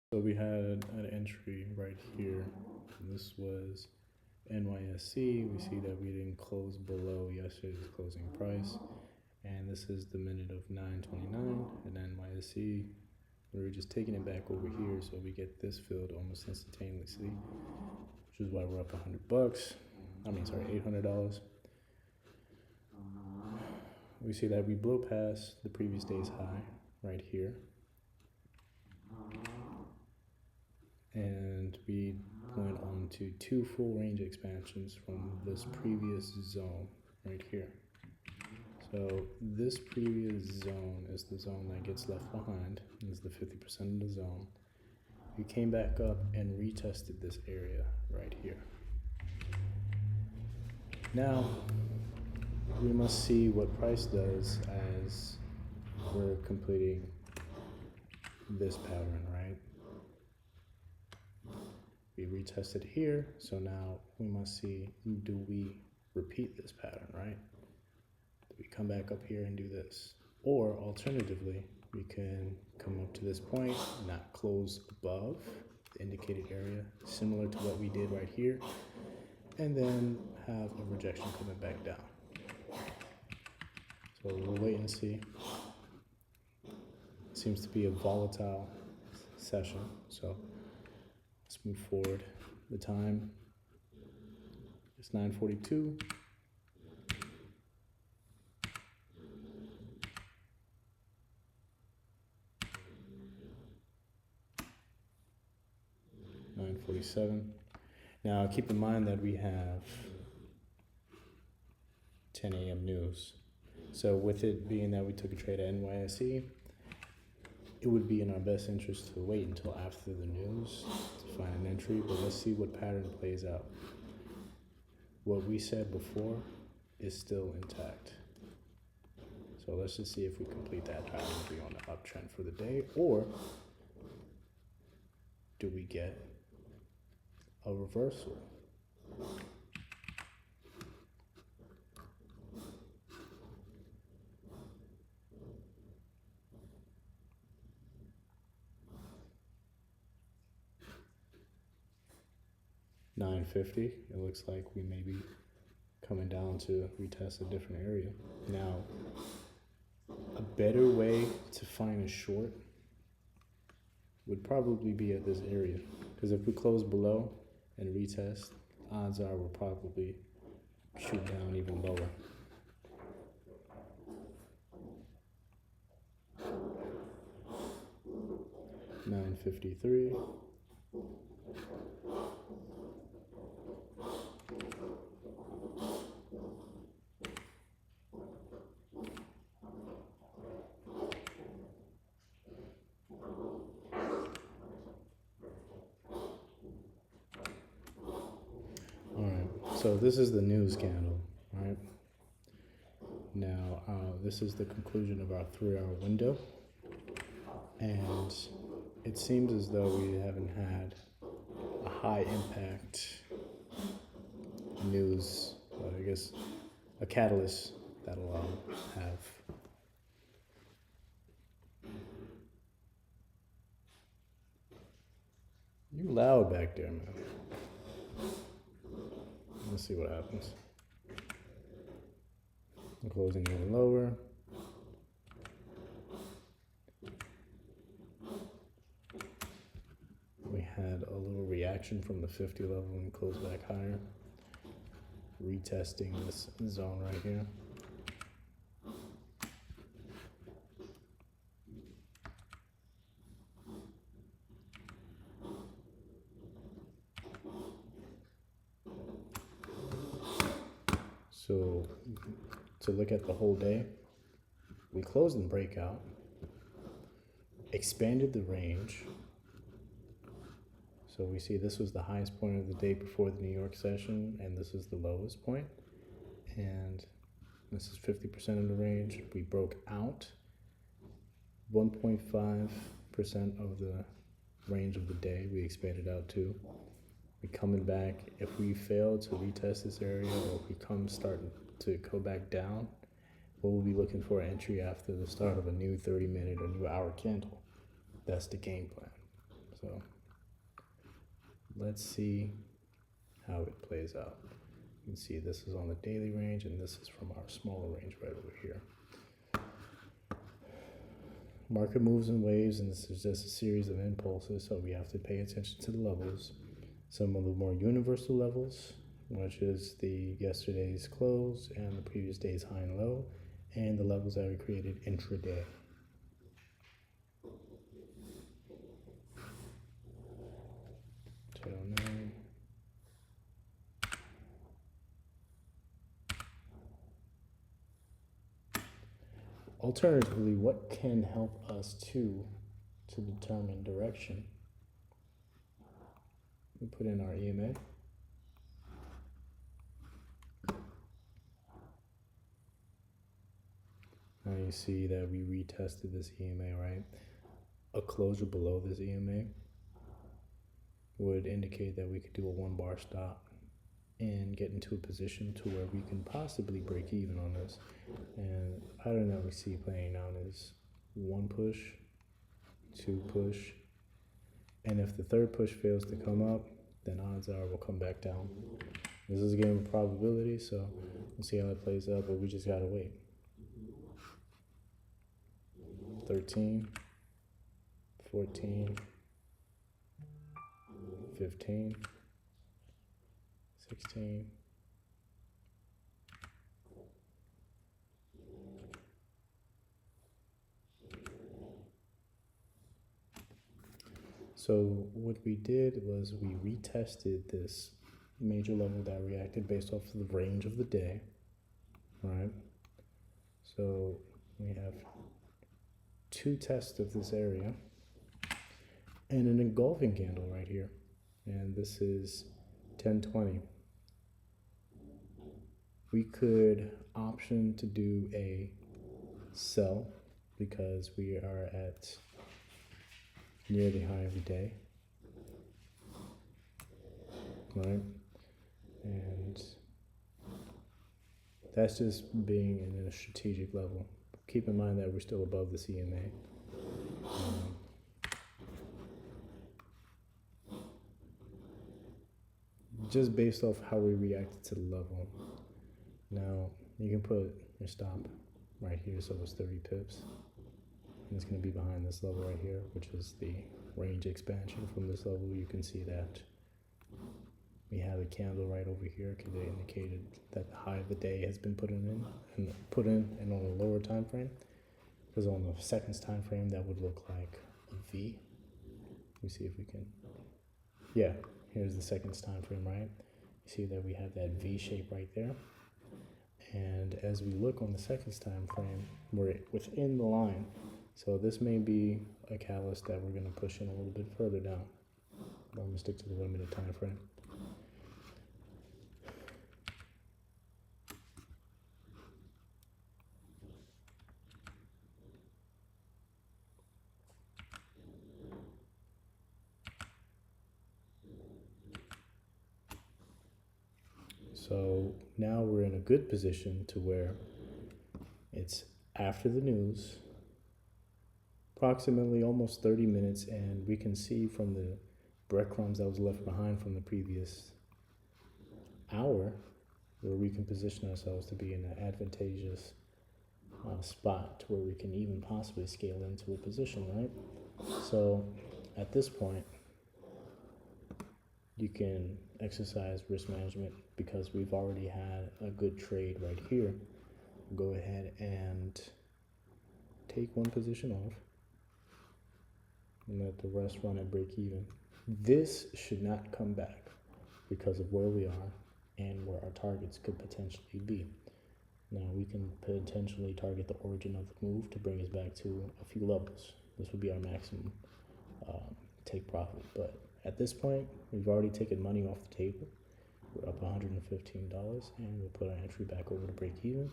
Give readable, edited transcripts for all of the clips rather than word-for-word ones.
So we had an entry right here. This was NYSE. We see that we didn't close below yesterday's closing price. And this is the minute of 9:29 at NYSE. We're just taking it back over here so we get this filled almost instantaneously, which is why we're up $100. $800. We see that we blow past the previous day's high right here. And we went on to two full range expansions from this previous zone right here. So this previous zone is the zone that gets left behind. This is the 50% of the zone. We came back up and retested this area right here. Now, we must see what price does as we're completing this pattern, right? We retested here, so now we must see, do we repeat this pattern, right? Do we come back up here and do this? Or alternatively, we can come up to this point, not close above the indicated area, similar to what we did right here, and then have a rejection coming back down. So we'll wait and see. It seems to be a volatile session, so let's move forward. The time is 9:42. $9:47. Now keep in mind that we have 10 a.m. news. So with it being that we took a trade at NYSE, it would be in our best interest to wait until after the news to find an entry, but let's see what pattern plays out. What we said before is still intact. So let's just see if we complete that pattern to be on the uptrend for the day, or do we get a reversal? $9.50. It looks like we may be coming down to retest a different area. Now, a better way to find a short would probably be at this area, because if we close below and retest, odds are we'll probably shoot down even lower. $9.53. So this is the news candle, right? Now, this is the conclusion of our 3-hour window, and it seems as though we haven't had a high impact news, I guess, a catalyst that'll have you loud back there, man. Let's see what happens. I'm closing a little lower. We had a little reaction from the 50 level and closed back higher. Retesting this zone right here. So to look at the whole day, we closed in breakout, expanded the range. So we see this was the highest point of the day before the New York session, and this is the lowest point. And this is 50% of the range. We broke out 1.5% of the range of the day. We expanded out to. We coming back. If we fail to retest this area, or if we starting to go back down, we'll be looking for an entry after the start of a new 30-minute or new hour candle. That's the game plan. So let's see how it plays out. You can see this is on the daily range, and this is from our smaller range right over here. Market moves in waves, and this is just a series of impulses, so we have to pay attention to the levels. Some of the more universal levels, which is the yesterday's close and the previous day's high and low, and the levels that we created intraday. Alternatively, what can help us to determine direction? We put in our EMA. Now you see that we retested this EMA, right? A closure below this EMA would indicate that we could do a 1-bar stop and get into a position to where we can possibly break even on this. And the pattern that we see playing out is 1 push, 2 push, and if the 3rd push fails to come up, then odds are we'll come back down. This is a game of probability, so we'll see how it plays out, but we just gotta wait. 13, 14, 15, 16, so what we did was we retested this major level that reacted based off of the range of the day, right? So we have 2 tests of this area and an engulfing candle right here, and this is 1020. We could option to do a sell because we are at near the high of the day, right? And that's just being in a strategic level. Keep in mind that we're still above the CMA. Just based off how we reacted to the level. Now, you can put your stop right here, so it's 30 pips. And it's going to be behind this level right here, which is the range expansion from this level. You can see that we have a candle right over here because it indicated that the high of the day has been put in and on a lower time frame. Because on the seconds time frame, that would look like a V. Let me see if we can. Yeah, here's the seconds time frame, right? You see that we have that V shape right there. And as we look on the seconds time frame, we're within the line. So this may be a catalyst that we're going to push in a little bit further down. I'm going to stick to the limited time frame. So now we're in a good position to where it's after the news, approximately almost 30 minutes, and we can see from the breadcrumbs that was left behind from the previous hour where we can position ourselves to be in an advantageous spot where we can even possibly scale into a position, right? So at this point, you can exercise risk management because we've already had a good trade right here. Go ahead and take one position off and let the rest run at break even. This should not come back because of where we are and where our targets could potentially be. Now we can potentially target the origin of the move to bring us back to a few levels. This would be our maximum take profit, but at this point, we've already taken money off the table. We're up $115, and we'll put our entry back over to break even.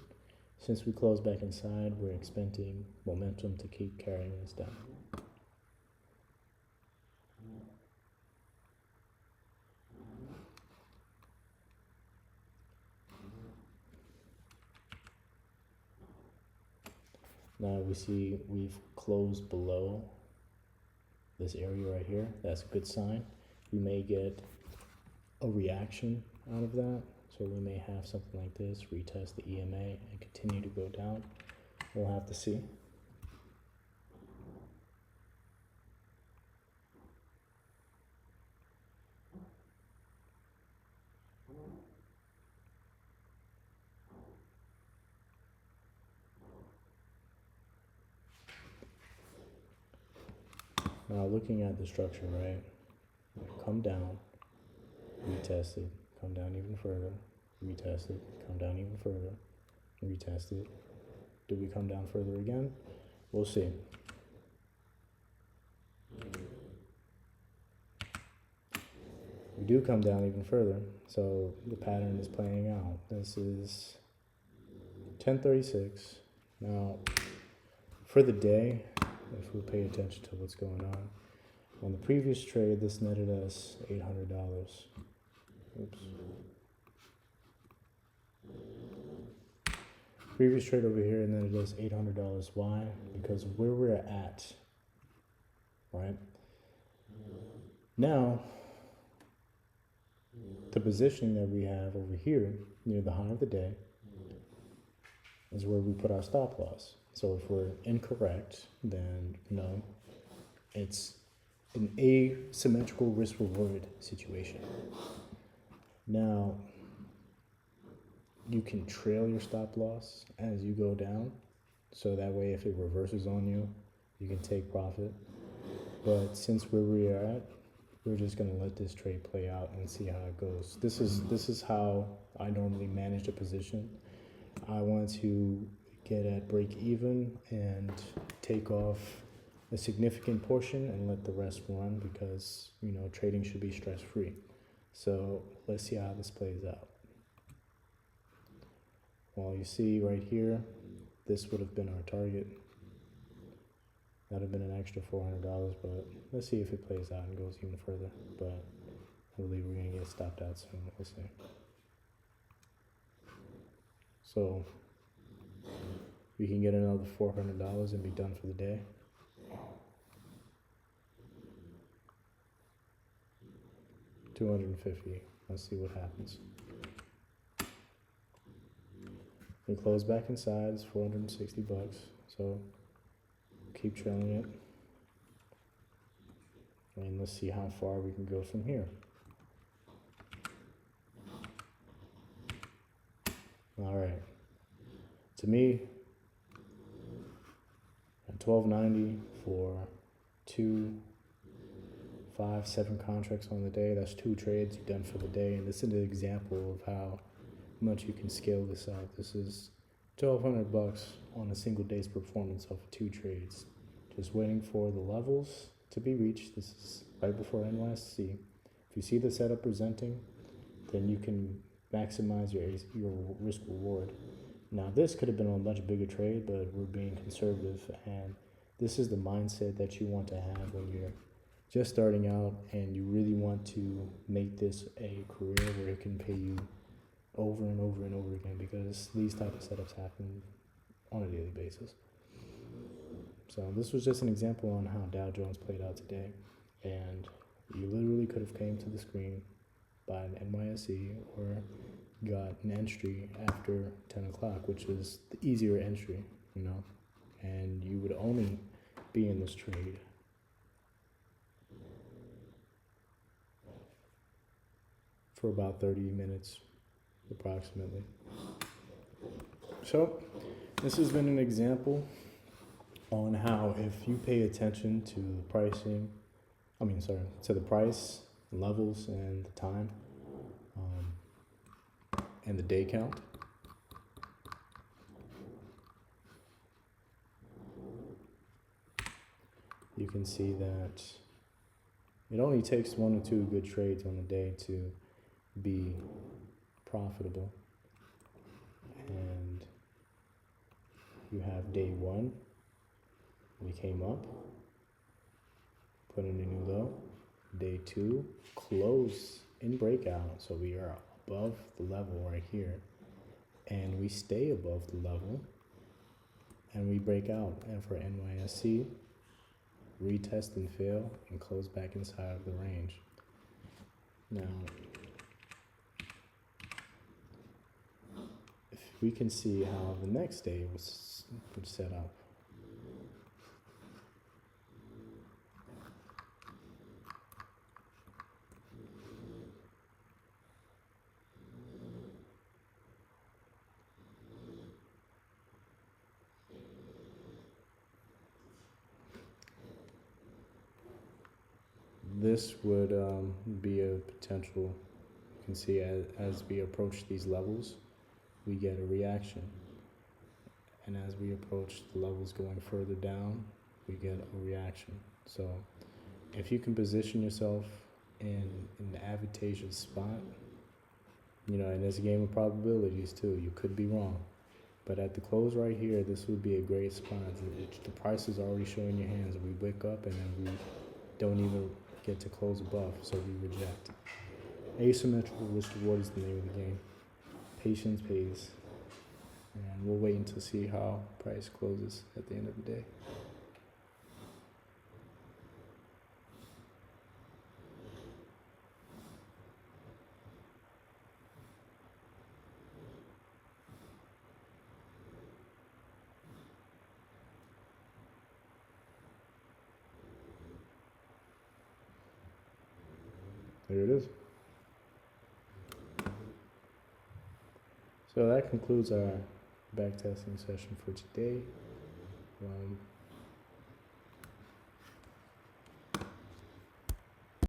Since we closed back inside, we're expending momentum to keep carrying us down. Now we see we've closed below this area right here. That's a good sign. We may get a reaction out of that. So we may have something like this, retest the EMA and continue to go down. We'll have to see. Now looking at the structure, right? Come down, retest it, come down even further, retest it, come down even further, retest it. Do we come down further again? We'll see. We do come down even further, so the pattern is playing out. This is 1036. Now, for the day, if we pay attention to what's going on the previous trade, this netted us $800. Oops. Previous trade over here netted us $800. Why? Because where we're at, right? Now, the positioning that we have over here near the high of the day is where we put our stop loss. So if we're incorrect, then no, it's an asymmetrical risk reward situation. Now, you can trail your stop loss as you go down, so that way if it reverses on you, you can take profit. But since where we are at, we're just gonna let this trade play out and see how it goes. This is how I normally manage the position. I want to get at break even and take off a significant portion and let the rest run, because you know trading should be stress free. So let's see how this plays out. Well, you see right here, this would have been our target. That would have been an extra $400, but let's see if it plays out and goes even further. But I believe we're gonna get stopped out soon. We'll see. So we can get another $400 and be done for the day. $250. Let's see what happens. We close back inside. It's $460. So keep trailing it. And let's see how far we can go from here. All right. To me, at $12.90 for 2, 5, 7 contracts on the day, that's 2 trades you've done for the day. And this is an example of how much you can scale this out. This is $1,200 on a single day's performance off of 2 trades. Just waiting for the levels to be reached. This is right before NYSC. If you see the setup presenting, then you can maximize your risk reward. Now this could have been a much bigger trade, but we're being conservative, and this is the mindset that you want to have when you're just starting out and you really want to make this a career where it can pay you over and over and over again, because these type of setups happen on a daily basis. So this was just an example on how Dow Jones played out today, and you literally could have came to the screen by an NYSE or got an entry after 10 o'clock, which is the easier entry, you know, and you would only be in this trade for about 30 minutes approximately. So this has been an example on how, if you pay attention to the pricing, to the price, levels, and the time, and the day count, you can see that it only takes 1 or 2 good trades on the day to be profitable. And you have day 1, we came up, put in a new low. Day 2, close in breakout, so we are above the level right here, and we stay above the level, and we break out. And for NYSC, retest and fail, and close back inside of the range. Now, if we can see how the next day would set up. This would be a potential. You can see as we approach these levels, we get a reaction. And as we approach the levels going further down, we get a reaction. So if you can position yourself in an advantageous spot, you know, and there's a game of probabilities too. You could be wrong. But at the close right here, this would be a great spot. The price is already showing your hands. We wake up and then we don't even get to close above, so we reject. Asymmetrical risk reward is the name of the game. Patience pays. And we'll wait until see how price closes at the end of the day. There it is. So that concludes our backtesting session for today.